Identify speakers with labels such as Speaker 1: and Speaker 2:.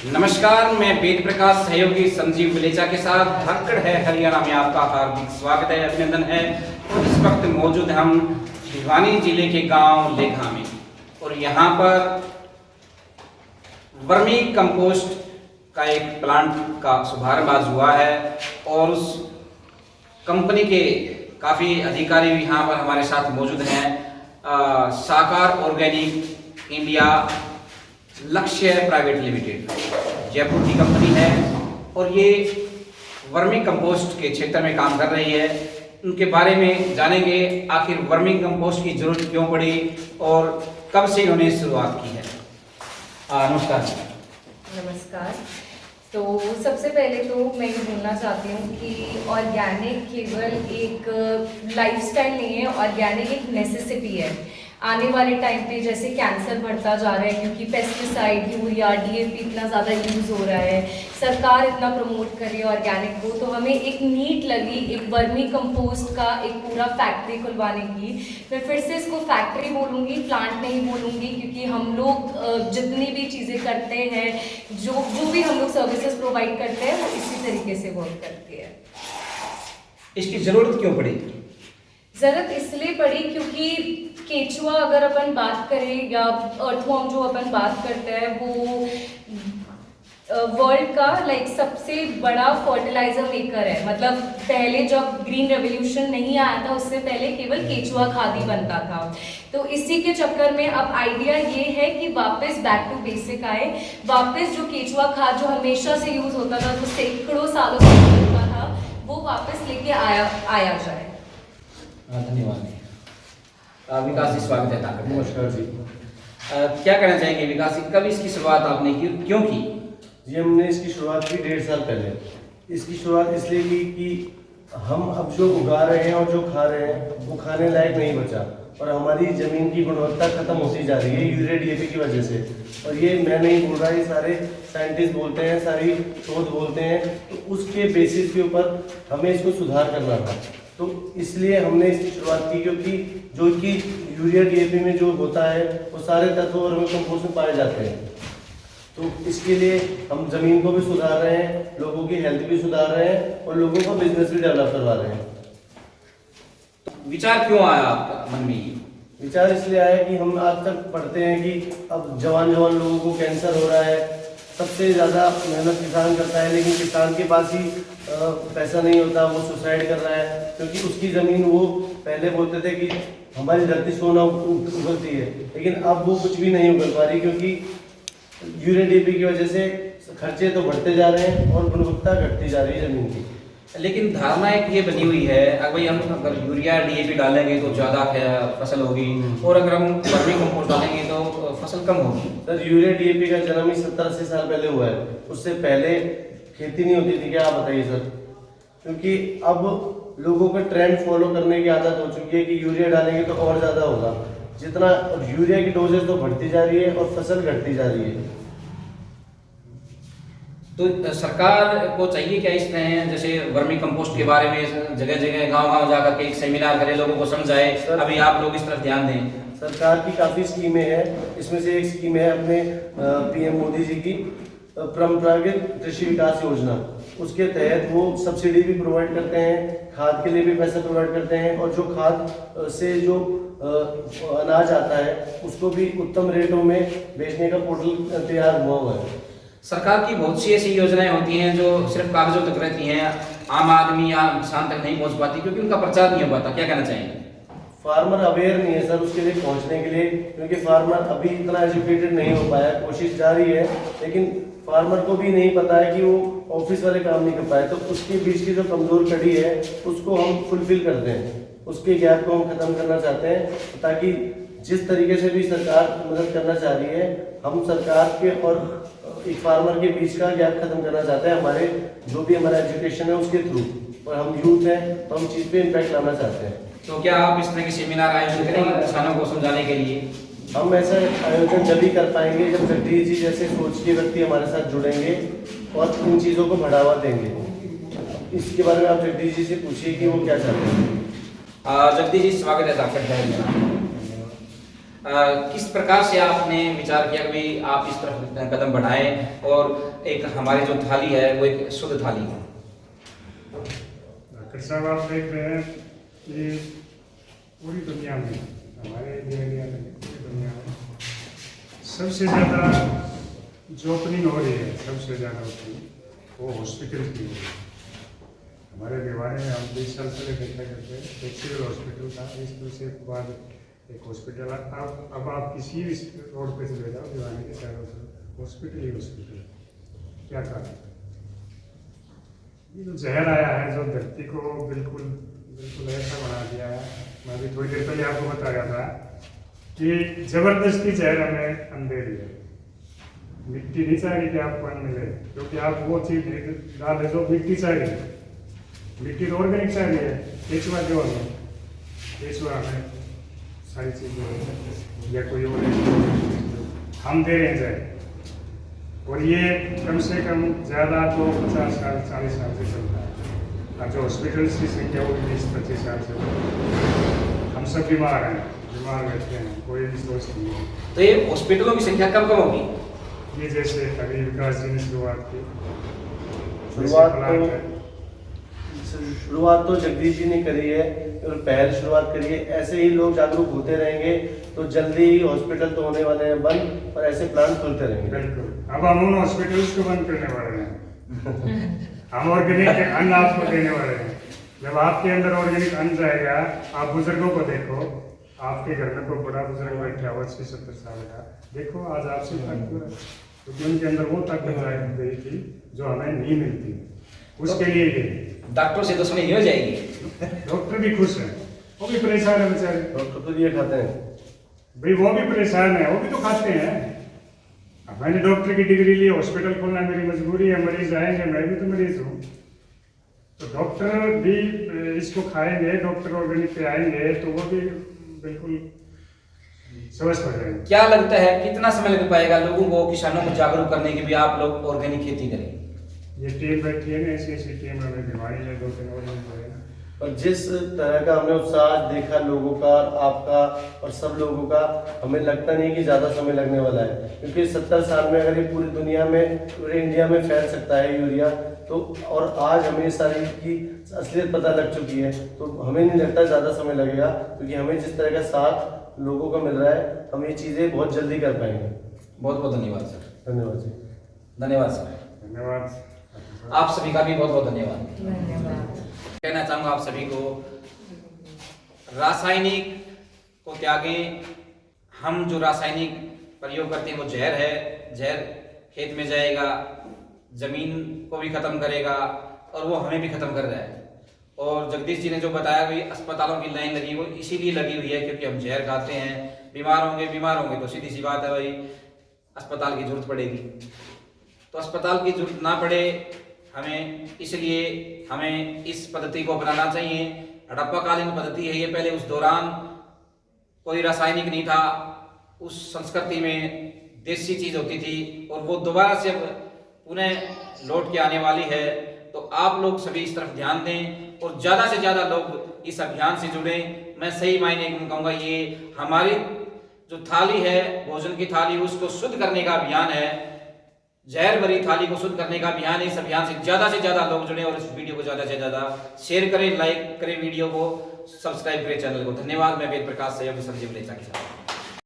Speaker 1: नमस्कार, मैं वेद प्रकाश सहयोगी संजीव विलेचा के साथ धक्कड़ है हरियाणा में आपका हार्दिक स्वागत है, अभिनंदन है। और इस वक्त मौजूद हम भिवानी जिले के गांव लेखा में और यहाँ पर वर्मी कंपोस्ट का एक प्लांट का शुभारंभ आज हुआ है और उस कंपनी के काफ़ी अधिकारी भी यहाँ पर हमारे साथ मौजूद हैं। साकार ऑर्गेनिक इंडिया लक्ष्य प्राइवेट लिमिटेड जयपुर की कंपनी है और ये वर्मी कंपोस्ट के क्षेत्र में काम कर रही है। उनके बारे में जानेंगे आखिर वर्मी कंपोस्ट की जरूरत क्यों पड़ी और कब से इन्होंने शुरुआत की है। नमस्कार।
Speaker 2: नमस्कार। तो सबसे पहले तो मैं ये बोलना चाहती हूँ कि ऑर्गेनिक केवल एक लाइफस्टाइल नहीं है, ऑर्गेनिक एक नेसेसिटी है। आने वाले टाइम पे जैसे कैंसर बढ़ता जा रहा है क्योंकि पेस्टिसाइड, यूरिया, डीएपी इतना ज़्यादा यूज़ हो रहा है, सरकार इतना प्रमोट कर रही है ऑर्गेनिक को, तो हमें एक नीड लगी एक वर्मी कंपोस्ट का एक पूरा फैक्ट्री खुलवाने की। मैं फिर से इसको फैक्ट्री बोलूँगी, प्लांट नहीं बोलूँगी, क्योंकि हम लोग जितनी भी चीज़ें करते हैं, जो भी हम लोग सर्विसेज प्रोवाइड करते हैं, वो इसी तरीके से वर्क करती है।
Speaker 1: इसकी ज़रूरत क्यों पड़ी?
Speaker 2: ज़रूरत इसलिए पड़ी क्योंकि केचुआ अगर अपन बात करें या अर्थवॉर्म जो अपन बात करते हैं वो वर्ल्ड का सबसे बड़ा फर्टिलाइजर मेकर है। मतलब पहले जब ग्रीन रेवोल्यूशन नहीं आया था उससे पहले केवल केचुआ खाद ही बनता था। तो इसी के चक्कर में अब आइडिया ये है कि वापस बैक टू बेसिक आए, वापस जो केचुआ खाद जो हमेशा से यूज होता था, जो सैकड़ों सालों से होता था, वो वापस लेके आया जाए।
Speaker 1: धन्यवाद। विकास जी, स्वागत है।
Speaker 3: नमस्कार जी।
Speaker 1: क्या कहना चाहेंगे विकास जी, कब इसकी शुरुआत आपने की, क्यों की?
Speaker 3: जी, हमने इसकी शुरुआत की 1.5 साल पहले। इसकी शुरुआत इसलिए की कि हम अब जो उगा रहे हैं और जो खा रहे हैं वो खाने लायक नहीं बचा और हमारी ज़मीन की गुणवत्ता खत्म होती जा रही है यूरिया डीएपी की वजह से। और ये मैं नहीं बोल रहा, ये सारे साइंटिस्ट बोलते हैं, सारी शोध बोलते हैं। तो उसके बेसिस के ऊपर हमें इसको सुधार करना था, तो इसलिए हमने इसकी शुरुआत की, क्योंकि जो कि यूरिया डीएपी में जो होता है वो सारे तत्व और कंपोस्ट में पाए जाते हैं। तो इसके लिए हम ज़मीन को भी सुधार रहे हैं, लोगों की हेल्थ भी सुधार रहे हैं और लोगों का बिजनेस भी डेवलप करवा रहे हैं।
Speaker 1: तो विचार क्यों आया आपका मन में?
Speaker 3: विचार इसलिए आया कि हम आज तक पढ़ते हैं कि अब जवान लोगों को कैंसर हो रहा है, सबसे ज़्यादा मेहनत किसान करता है, लेकिन किसान के पास ही पैसा नहीं होता, वो सुसाइड कर रहा है क्योंकि उसकी ज़मीन, वो पहले बोलते थे कि हमारी धरती सोना उगलती है, लेकिन अब वो कुछ भी नहीं उगल पा रही क्योंकि यूरिया डीएपी की वजह से खर्चे तो बढ़ते जा रहे हैं और गुणवत्ता घटती जा रही है ज़मीन की।
Speaker 1: लेकिन धारणा एक ये बनी हुई है अगर हम अगर यूरिया डीएपी डालेंगे तो ज़्यादा फसल होगी और अगर हम वर्मी कंपोस्ट डालेंगे तो फसल कम होगी।
Speaker 3: सर, यूरिया डीएपी का जन्म ही 70-80 साल पहले हुआ है, उससे पहले खेती नहीं होती थी क्या, आप बताइए सर? क्योंकि अब लोगों को ट्रेंड फॉलो करने की आदत हो चुकी है कि यूरिया डालेंगे तो और ज़्यादा होगा, जितना यूरिया की डोजेज तो बढ़ती जा रही है और फसल घटती जा रही है।
Speaker 1: तो सरकार को चाहिए क्या इस तरह जैसे वर्मी कंपोस्ट के बारे में जगह जगह गांव जाकर के एक सेमिनार करे, लोगों को समझाए, अभी आप लोग इस तरफ ध्यान दें?
Speaker 3: सरकार की काफ़ी स्कीमें हैं, इसमें से एक स्कीम है अपने पीएम मोदी जी की परंपरागत कृषि विकास योजना। उसके तहत वो सब्सिडी भी प्रोवाइड करते हैं, खाद के लिए भी पैसा प्रोवाइड करते हैं और जो खाद से जो अनाज आता है उसको भी उत्तम रेटों में बेचने का पोर्टल तैयार हुआ है।
Speaker 1: सरकार की बहुत सी ऐसी योजनाएं होती हैं जो सिर्फ कागजों तक रहती हैं, आम आदमी या किसान तक नहीं पहुंच पाती क्योंकि उनका प्रचार नहीं हो पाता। क्या कहना चाहेंगे?
Speaker 3: फार्मर अवेयर नहीं है सर उसके लिए पहुंचने के लिए, क्योंकि फार्मर अभी इतना एजुकेटेड नहीं हो पाया, कोशिश जारी है, लेकिन फार्मर को भी नहीं पता है कि वो ऑफिस वाले काम नहीं कर पाए। तो उसके बीच की जो कमजोर कड़ी है उसको हम फुलफिल करते हैं, उसके गैप को हम खत्म करना चाहते हैं, ताकि जिस तरीके से भी सरकार मदद करना चाह रही है, हम सरकार के और एक फार्मर के बीच का गैप खत्म करना चाहते हैं। हमारे जो भी हमारा एजुकेशन है उसके थ्रू, और हम यूथ हैं तो हम चीज़ पे इम्पैक्ट लाना चाहते हैं।
Speaker 1: तो क्या आप इस तरह के सेमिनार आयोजन करेंगे किसानों को समझाने के लिए?
Speaker 3: हम ऐसा आयोजन जब भी कर पाएंगे जब जगदीश जी जैसे सोच के व्यक्ति हमारे साथ जुड़ेंगे और इन चीज़ों को बढ़ावा देंगे। इसके बारे में आप जगदीश जी से पूछिए कि वो क्या चाहते हैं।
Speaker 1: जगदीश जी, स्वागत है आपका। किस प्रकार से आपने विचार किया कि भाई आप इस तरफ कदम बढ़ाएं और एक हमारी जो थाली है वो एक शुद्ध थाली हो?
Speaker 4: डॉक्टर साहब, आप देख रहे हैं कि पूरी दुनिया में, हमारे इंडिया में, पूरी दुनिया में सबसे ज़्यादा जो ओपनिंग हो रही है, सबसे ज़्यादा ओपनिंग वो हॉस्पिटल की हो रही है। हमारे दीवाने में हम 20 साल पहले देखा करते हैं एक सिविल हॉस्पिटल था, इसमें से बाद एक हॉस्पिटल। अब आप किसी भी रोड पे चले जाओ, दीवाने के चारों तरफ हॉस्पिटल ही हॉस्पिटल। क्या कारण? ये जो जहर आया है, जो धरती को बिल्कुल बिल्कुल ऐसा बना दिया है। मैं भी थोड़ी देर पहले आपको बता रहा था कि जबरदस्ती जहर हमें अंधेरी है। मिट्टी नहीं चाह रही कि आपको अन्न मिले, क्योंकि आप वो चीज डाल जो मिट्टी चाह रही है। मिट्टी तो ऑर्गेनिक चाह रही है, केचुआ जो है, केचुआ हमें सारी चीजें या कोई और हम दे रहे हैं जहर। और ये कम से कम ज़्यादा तो 50 साल 40 साल से चलता है। और जो हॉस्पिटल्स की संख्या वो 20-25 साल से हम सब बीमार हैं, बीमार रहते हैं, कोई भी सोच नहीं है।
Speaker 1: तो ये हॉस्पिटलों की संख्या कब कम होगी?
Speaker 4: ये जैसे अभी विकास जी ने शुरुआत की,
Speaker 3: शुरुआत तो जगदीश जी ने करी है और पहल शुरुआत करी है। ऐसे ही लोग जागरूक होते रहेंगे तो जल्दी ही हॉस्पिटल तो होने वाले हैं बंद, और ऐसे प्लान खुलते रहेंगे।
Speaker 4: बिल्कुल। अब हम उन हॉस्पिटल्स को बंद करने वाले हैं। हम ऑर्गेनिक अन्न आपको देने वाले हैं। जब आपके अंदर ऑर्गेनिक अन्न जाएगा, आप बुजुर्गों को देखो, आपके घर में कोई बड़ा बुजुर्ग बैठा हुआ 60-70 साल का, देखो आज आपसे ताकत है, क्योंकि उनके अंदर वो ताकत गई थी जो हमें नहीं मिलती। उसके लिए ये
Speaker 1: डॉक्टर से दुश्मनी नहीं हो जाएगी?
Speaker 4: डॉक्टर भी खुश है, वो भी परेशान है बेचारे।
Speaker 3: डॉक्टर तो ये खाते हैं
Speaker 4: भाई, वो भी परेशान है, वो भी तो खाते हैं। अब मैंने डॉक्टर की डिग्री ली, हॉस्पिटल खोलना मेरी मजबूरी है, मरीज आएंगे, मैं भी तो मरीज हूँ। तो डॉक्टर भी इसको खाएंगे, डॉक्टर ऑर्गेनिक पे आएंगे तो वो भी बिल्कुल स्वस्थ हो जाएंगे।
Speaker 1: क्या लगता है कितना समय लग पाएगा लोगों को, किसानों को जागरूक करने के भी आप लोग ऑर्गेनिक खेती करें?
Speaker 4: ये टीम बैठी है ना, ऐसी टीम हमें बीमारी है, 2-3 और लोग हैं।
Speaker 3: और जिस तरह का हमने उत्साह देखा लोगों का, आपका और सब लोगों का, हमें लगता नहीं कि ज़्यादा समय लगने वाला है, क्योंकि 70 साल में अगर ये पूरी दुनिया में, पूरे इंडिया में फैल सकता है यूरिया, तो और आज हमें सारी की असलियत पता लग चुकी है, तो हमें नहीं लगता ज़्यादा समय लगेगा, क्योंकि हमें जिस तरह का साथ लोगों का मिल रहा है, हम ये चीज़ें बहुत जल्दी कर पाएंगे।
Speaker 1: बहुत बहुत धन्यवाद सर।
Speaker 3: धन्यवाद जी।
Speaker 1: धन्यवाद सर।
Speaker 4: धन्यवाद।
Speaker 1: आप सभी का भी बहुत बहुत धन्यवाद।
Speaker 2: धन्यवाद।
Speaker 1: कहना चाहूँगा आप सभी को, रासायनिक को त्यागें। हम जो रासायनिक प्रयोग करते हैं वो जहर है। जहर खेत में जाएगा, जमीन को भी खत्म करेगा और वो हमें भी खत्म कर रहा है। और जगदीश जी ने जो बताया कि अस्पतालों की लाइन लगी, वो इसीलिए लगी हुई है क्योंकि हम जहर खाते हैं। बीमार होंगे तो सीधी सी बात है भाई, अस्पताल की जरूरत पड़ेगी। तो अस्पताल की जरूरत ना पड़े हमें, इसलिए हमें इस पद्धति को अपनाना चाहिए। हड़प्पाकालीन पद्धति है ये। पहले उस दौरान कोई रासायनिक नहीं था, उस संस्कृति में देसी चीज होती थी और वो दोबारा से अब पुनः लौट के आने वाली है। तो आप लोग सभी इस तरफ ध्यान दें और ज़्यादा से ज़्यादा लोग इस अभियान से जुड़ें। मैं सही मायने में कहूँगा, ये हमारी जो थाली है, भोजन की थाली, उसको शुद्ध करने का अभियान है। जहर भरी थाली को शुद्ध करने का अभियान है। इस अभियान से ज़्यादा लोग जुड़े और इस वीडियो को ज़्यादा से ज़्यादा शेयर करें, लाइक करें, वीडियो को सब्सक्राइब करें चैनल को। धन्यवाद। मैं वेद प्रकाश सहयोगी संजीव लेचा के साथ।